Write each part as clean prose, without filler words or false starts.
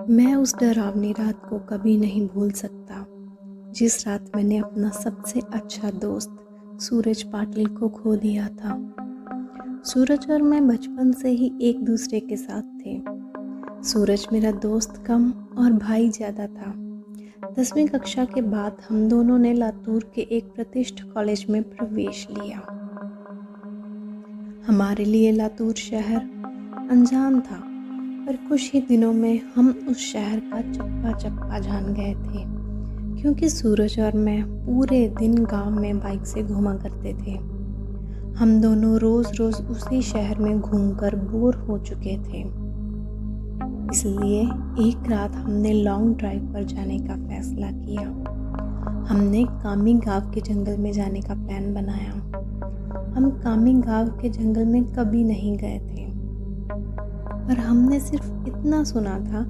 मैं उस डरावनी रात को कभी नहीं भूल सकता, जिस रात मैंने अपना सबसे अच्छा दोस्त सूरज पाटिल को खो दिया था। सूरज और मैं बचपन से ही एक दूसरे के साथ थे। सूरज मेरा दोस्त कम और भाई ज़्यादा था। 10वीं कक्षा के बाद हम दोनों ने लातूर के एक प्रतिष्ठित कॉलेज में प्रवेश लिया। हमारे लिए लातूर शहर अनजान था, पर कुछ ही दिनों में हम उस शहर का चप्पा चप्पा जान गए थे, क्योंकि सूरज और मैं पूरे दिन गांव में बाइक से घूमा करते थे। हम दोनों रोज़ उसी शहर में घूमकर बोर हो चुके थे। इसलिए एक रात हमने लॉन्ग ड्राइव पर जाने का फैसला किया। हमने कामी गांव के जंगल में जाने का प्लान बनाया। हम कामी गांव के जंगल में कभी नहीं गए थे, पर हमने सिर्फ इतना सुना था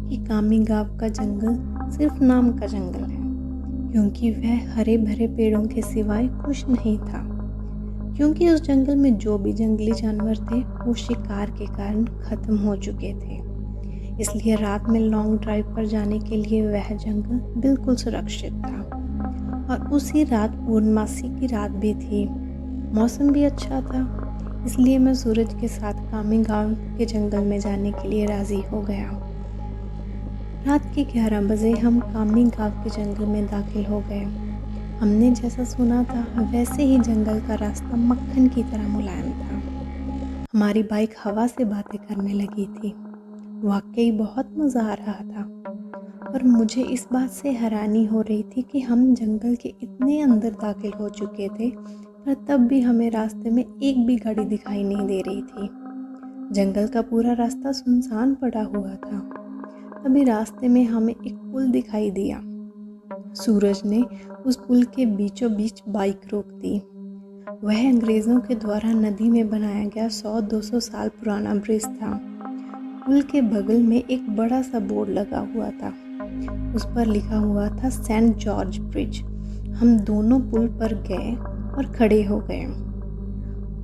कि कामी गांव का जंगल सिर्फ नाम का जंगल है, क्योंकि वह हरे भरे पेड़ों के सिवाय कुछ नहीं था। क्योंकि उस जंगल में जो भी जंगली जानवर थे वो शिकार के कारण खत्म हो चुके थे। इसलिए रात में लॉन्ग ड्राइव पर जाने के लिए वह जंगल बिल्कुल सुरक्षित था। और उसी रात पूर्णमासी की रात भी थी। मौसम भी अच्छा था, इसलिए मैं सूरज के साथ कामी गांव के जंगल में जाने के लिए राज़ी हो गया। रात के 11 बजे हम कामी गांव के जंगल में दाखिल हो गए। हमने जैसा सुना था वैसे ही जंगल का रास्ता मक्खन की तरह मुलायम था। हमारी बाइक हवा से बातें करने लगी थी। वाकई बहुत मज़ा आ रहा था, पर मुझे इस बात से हैरानी हो रही थी कि हम जंगल के इतने अंदर दाखिल हो चुके थे, पर तब भी हमें रास्ते में एक भी गाड़ी दिखाई नहीं दे रही थी। जंगल का पूरा रास्ता सुनसान पड़ा हुआ था। तभी रास्ते में हमें एक पुल दिखाई दिया। सूरज ने उस पुल के बीचों बीच बाइक रोक दी। वह अंग्रेज़ों के द्वारा नदी में बनाया गया 100-200 साल पुराना ब्रिज था। पुल के बगल में एक बड़ा सा बोर्ड लगा हुआ था। उस पर लिखा हुआ था सेंट जॉर्ज ब्रिज। हम दोनों पुल पर गए और खड़े हो गए।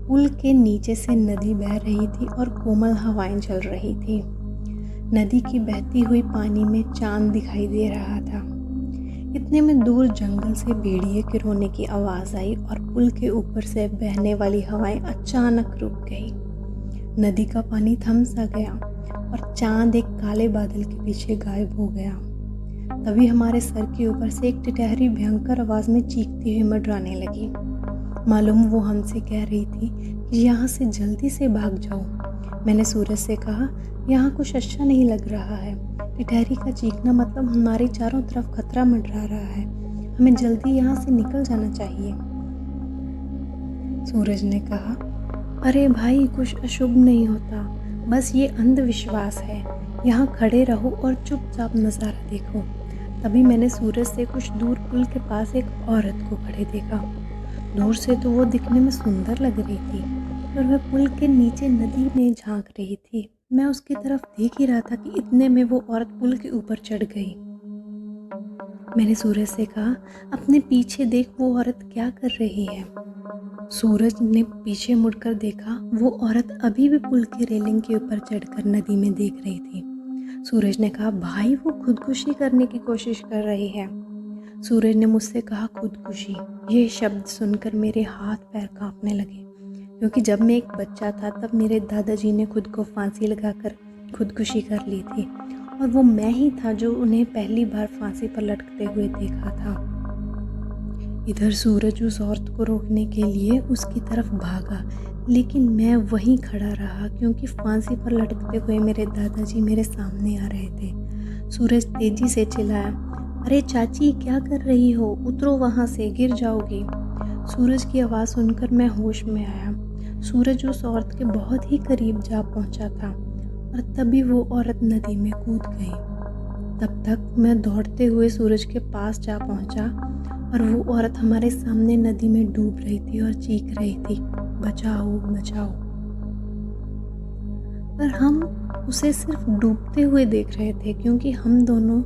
पुल के नीचे से नदी बह रही थी और कोमल हवाएं चल रही थी। नदी की बहती हुई पानी में चांद दिखाई दे रहा था। इतने में दूर जंगल से भेड़िए के रोने की आवाज़ आई और पुल के ऊपर से बहने वाली हवाएं अचानक रुक गई। नदी का पानी थम सा गया और चांद एक काले बादल के पीछे गायब हो गया। तभी हमारे सर के ऊपर से एक टिटहरी भयंकर आवाज़ में चीखती हुई मंडराने लगी। मालूम वो हमसे कह रही थी कि यहाँ से जल्दी से भाग जाओ। मैंने सूरज से कहा, यहाँ कुछ अच्छा नहीं लग रहा है। टिटहरी का चीखना मतलब हमारे चारों तरफ खतरा मंडरा रहा है। हमें जल्दी यहाँ से निकल जाना चाहिए। सूरज ने कहा, अरे भाई, कुछ अशुभ नहीं होता, बस ये अंधविश्वास है। यहाँ खड़े रहो और चुपचाप नज़ारा देखो। तभी मैंने सूरज से कुछ दूर पुल के पास एक औरत को खड़े देखा। दूर से तो वो दिखने में सुंदर लग रही थी, पर वह पुल के नीचे नदी में झांक रही थी। मैं उसकी तरफ देख ही रहा था कि इतने में वो औरत पुल के ऊपर चढ़ गई। मैंने सूरज से कहा, अपने पीछे देख, वो औरत क्या कर रही है। सूरज ने पीछे मुड़कर देखा। वो औरत अभी भी पुल की रेलिंग के ऊपर चढ़कर नदी में देख रही थी। सूरज ने कहा, भाई, वो खुदकुशी करने की कोशिश कर रही है। सूरज ने मुझसे कहा, खुदकुशी। ये शब्द सुनकर मेरे हाथ पैर कांपने लगे, क्योंकि जब मैं एक बच्चा था तब मेरे दादाजी ने खुद को फांसी लगाकर खुदकुशी कर ली थी, और वो मैं ही था जो उन्हें पहली बार फांसी पर लटकते हुए देखा था। इधर सूरज उस औरत को रोकने के लिए उसकी तरफ भागा, लेकिन मैं वहीं खड़ा रहा, क्योंकि फांसी पर लटकते हुए मेरे दादाजी मेरे सामने आ रहे थे। सूरज तेजी से चिल्लाया, अरे चाची, क्या कर रही हो? उतरो वहाँ से, गिर जाओगी। सूरज की आवाज़ सुनकर मैं होश में आया। सूरज उस औरत के बहुत ही करीब जा पहुँचा था, और तभी वो औरत नदी में कूद गई। तब तक मैं दौड़ते हुए सूरज के पास जा पहुँचा, और वो औरत हमारे सामने नदी में डूब रही थी और चीख रही थी, बचाओ बचाओ। पर हम उसे सिर्फ डूबते हुए देख रहे थे, क्योंकि हम दोनों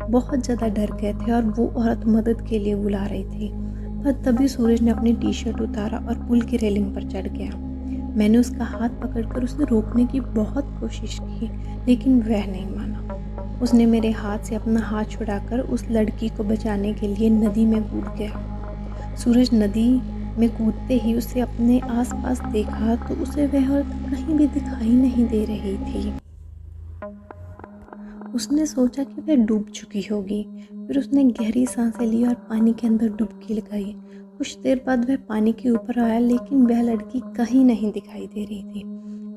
बहुत ज़्यादा डर गए थे और वो औरत मदद के लिए बुला रही थी। पर तभी सूरज ने अपनी टी-शर्ट उतारा और पुल की रेलिंग पर चढ़ गया। मैंने उसका हाथ पकड़कर उसे रोकने की बहुत कोशिश की, लेकिन वह नहीं माना। उसने मेरे हाथ से अपना हाथ छुड़ाकर उस लड़की को बचाने के लिए नदी में कूद गया। सूरज नदी में कूदते ही उसे अपने आसपास देखा तो उसे वह औरत कहीं भी दिखाई नहीं दे रही थी। उसने सोचा कि वह डूब चुकी होगी। फिर उसने गहरी सांसें ली और पानी के अंदर डुबकी लगाई। कुछ देर बाद वह पानी के ऊपर आया, लेकिन वह लड़की कहीं नहीं दिखाई दे रही थी।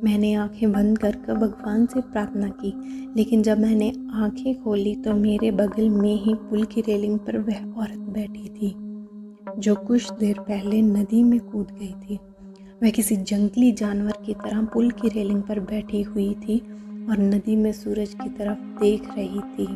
मैंने आंखें बंद कर भगवान से प्रार्थना की, लेकिन जब मैंने आंखें खोली तो मेरे बगल में ही पुल की रेलिंग पर वह औरत बैठी थी, जो कुछ देर पहले नदी में कूद गई थी। वह किसी जंगली जानवर की तरह पुल की रेलिंग पर बैठी हुई थी और नदी में सूरज की तरफ देख रही थी।